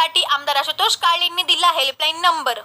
सुरक्षेसाठी आमदार आशुतोष काळेंनी दिला हेल्पलाईन नंबर।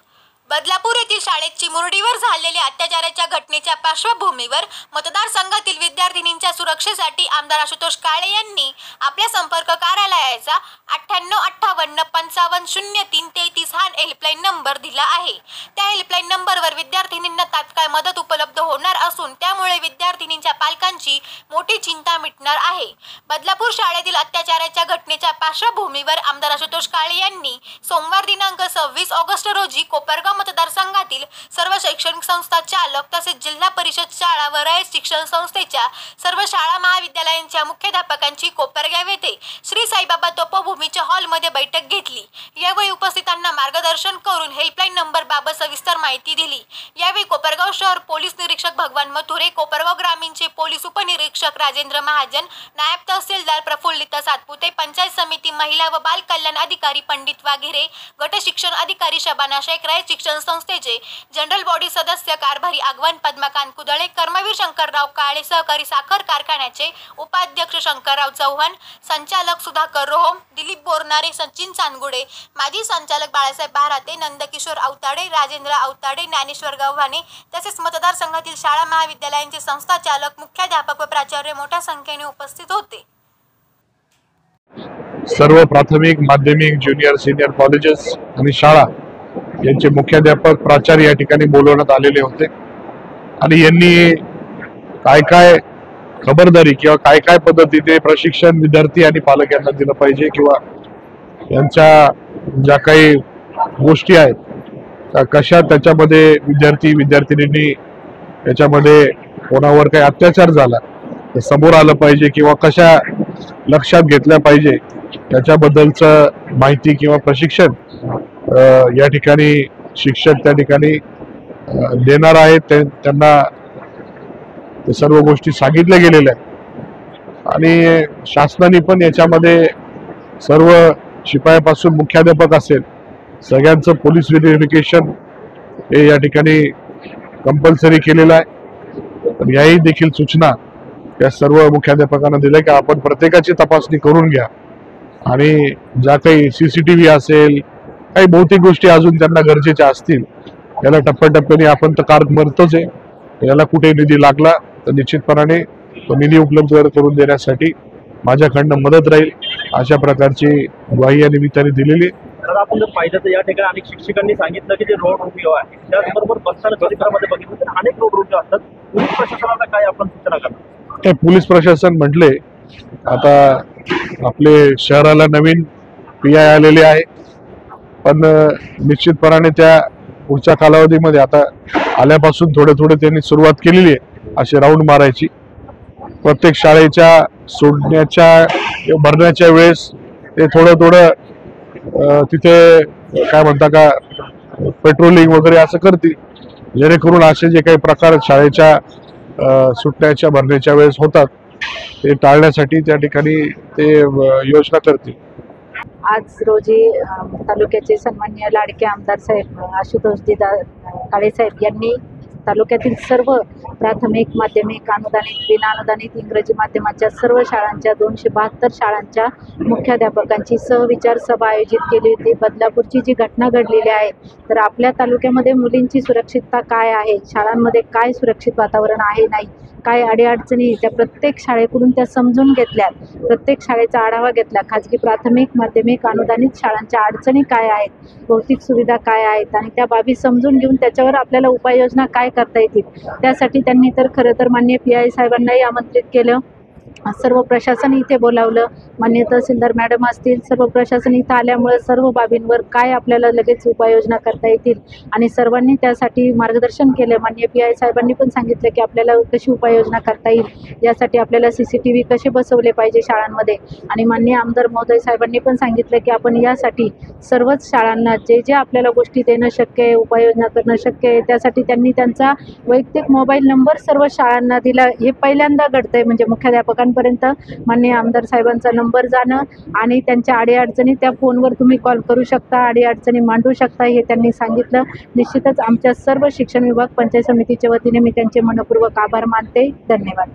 बदलापूर येथील शाळेत चिमुरडीवर झालेल्या अत्याचाराच्या घटनेच्या पार्श्वभूमीवर मतदारसंघातील विद्यार्थिनींच्या सुरक्षेसाठी आमदार आशुतोष काळे यांनी आपल्या संपर्क कार्यालयाचा 9858550333 हा हेल्पलाईन नंबर दिला आहे। त्या हेल्पलाईन नंबरवर विद्यार्थिनींना तात्काळ मदत उपलब्ध होणार असून त्यामुळे विद्यार्थिनींच्या पालकांची मोठी चिंता मिटणार आहे। बदलापूर शाळेतील अत्याचाराच्या घटनेच्या पार्श्वभूमीवर आमदार आशुतोष काळे यांनी सोमवार दिनांक 26 ऑगस्ट रोजी कोपरगाव मतदारसंघातील सर्व शैक्षणिक संस्था चालक तसेच जिल्हा परिषद शाळा व रयत शिक्षण संस्थेच्या सर्व शाळा महाविद्यालयांच्या मुख्याध्यापकांची कोपरगाव येथे श्री साईबाबा तपोभूमीच्या हॉलमध्ये बैठक घेतली। यावेळी उपस्थितांना मार्गदर्शन करून हेल्पलाईन नंबर बाबत सविस्तर माहिती दिली। यावेळी कोपरगाव शहर पोलीस निरीक्षक भगवान मथुरे, कोपरगाव ग्रामीणचे पोलीस उपनिरीक्षक राजेंद्र महाजन, नायब तहसीलदार प्रफुल्लिता सातपुते, पंचायत समिती महिला व बाल कल्याण अधिकारी पंडित वाघेरे, गट शिक्षण अधिकारी शबाना शेख, रयत शिक्षण संस्थेचे जनरल बॉडी सदस्य कारभारी आगवान पद्माकांत कुदळे, कर्मवीर शंकरराव काळे, सहकारी साखर कारखान्याचे उपाध्यक्ष शंकरराव चव्हाण, संचालक सुधाकर रोहम, दिलीप बोरनारे, सचिन चांदगुडे, माजी संचालक बाळासाहेब भाराते, नंदकिशोर अवताडे, राजेंद्र अवताडे, ज्ञानेश्वर गव्हाणे तसेच मतदारसंघातील शाळा महाविद्यालयांचे संस्थाचालक, मुख्याध्यापक व प्राचार्य मोठ्या संख्येने उपस्थित होते। सर्व प्राथमिक, माध्यमिक, ज्युनियर, सिनियर कॉलेजेस आणि शाळा यांचे मुख्याध्यापक, प्राचार्य या ठिकाणी बोलवण्यात आलेले होते आणि यांनी काय काय खबरदारी किंवा काय काय पद्धतीने प्रशिक्षण विद्यार्थी आणि पालक यांना दिलं पाहिजे किंवा यांच्या ज्या काही गोष्टी आहेत कशा त्याच्यामध्ये विद्यार्थिनींनी याच्यामध्ये कोणावर काही अत्याचार झाला तर समोर आलं पाहिजे किंवा कशा लक्षात घेतल्या पाहिजे त्याच्याबद्दलचं माहिती किंवा प्रशिक्षण या ठिकाणी शिक्षक त्या ठिकाणी देणार आहेत। त्यांना ते सर्व गोष्टी सांगितल्या गेलेल्या आहेत आणि शासनाने पण याच्यामध्ये सर्व शिपायापासून मुख्याध्यापक असेल सगळ्यांचं पोलीस व्हेरिफिकेशन हे या ठिकाणी कंपल्सरी केलेलं आहे। तर याही देखील सूचना या सर्व मुख्याध्यापकांना दिल्या की आपण प्रत्येकाची तपासणी करून घ्या आणि ज्या काही CCTV असेल काही भौतिक गोष्टी अजून त्यांना गरजेच्या असतील याला टप्प्याटप्प्याने आपण तर कार मरतोच आहे, याला कुठे निधी लागला तर निश्चितपणाने तो निधी उपलब्ध करून देण्यासाठी माझ्याकडनं मदत राहील अशा प्रकारची ग्वाही या निमित्ताने दिलेली आहे। तर आपण जर पाहिलं तर या ठिकाणी अनेक शिक्षकांनी सांगितलं की जे रोड रोमिओ आहे त्याचबरोबर बसताना परिसरामध्ये बघितलं तर अनेक रोड रोमिओ असतात। पोलीस प्रशासनाला काय आपण सूचना करणार? ते पोलीस प्रशासन म्हटले आता आपले शहराला नवीन PI आलेले आहे पण निश्चितपणाने त्या पुढच्या कालावधीमध्ये आता आल्यापासून थोडे त्यांनी सुरुवात केलेली आहे असे राऊंड मारायची। प्रत्येक शाळेच्या सोडण्याच्या भरण्याच्या वेळेस ते थोडं तिथे काय म्हणता का पेट्रोलिंग वगैरे असं करतील जेणेकरून असे जे काही प्रकार शाळेच्या सुटण्याच्या भरण्याच्या वेळेस होतात ते टाळण्यासाठी त्या ठिकाणी ते योजना करतील। आज रोजी तालुक्याचे सन्माननीय लाडके आमदार साहेब आशुतोषजी काळे साहेब यांनी तालुक्यातील सर्व प्राथमिक, माध्यमिक, अनुदानित, विनाअनुदानित इंग्रजी माध्यमाच्या सर्व शाळांच्या 272 शाळांच्या मुख्याध्यापकांची सहविचार सभा आयोजित केली होती। बदलापूरची जी घटना घडलेली आहे तर आपल्या तालुक्यामध्ये मुलींची सुरक्षितता काय आहे, शाळांमध्ये काय सुरक्षित वातावरण आहे नाही, काय अडीअडचणी त्या प्रत्येक शाळेकडून त्या समजून घेतल्यात, प्रत्येक शाळेचा आढावा घेतला, खाजगी प्राथमिक, माध्यमिक, अनुदानित शाळांच्या अडचणी काय आहेत, भौतिक सुविधा काय आहेत आणि त्या बाबी समजून घेऊन त्याच्यावर आपल्याला उपाययोजना काय करता येतील त्यासाठी त्यांनी तर खरं तर माननीय PI साहेबांनाही आमंत्रित केलं। सर्व प्रशासन इथे बोलावलं, माननीय तहसीलदार मॅडम असतील, सर्व प्रशासन इथं आल्यामुळे सर्व बाबींवर काय आपल्याला लगेच उपाययोजना करता येतील आणि सर्वांनी त्यासाठी मार्गदर्शन केले। माननीय PI साहेबांनी पण सांगितलं की आपल्याला कशी उपाययोजना करता येईल यासाठी आपल्याला CCTV कसे बसवले पाहिजे शाळांमध्ये आणि माननीय आमदार महोदय साहेबांनी पण सांगितलं की आपण यासाठी सर्वच शाळांना जे आपल्याला गोष्टी देणं शक्य आहे, उपाययोजना करणं शक्य आहे त्यासाठी त्यांनी त्यांचा वैयक्तिक मोबाईल नंबर सर्व शाळांना दिला। हे पहिल्यांदा घडतंय म्हणजे मुख्याध्यापकांपर्यंत माननीय आमदार साहेबांचा नंबर जाणं आणि त्यांच्या अडीअडचणी त्या फोनवर तुम्ही कॉल करू शकता, अडीअडचणी मांडू शकता हे त्यांनी सांगितलं। निश्चितच आमच्या सर्व शिक्षण विभाग पंचायत समितीच्या वतीने मी त्यांचे मनपूर्वक आभार मानते। धन्यवाद।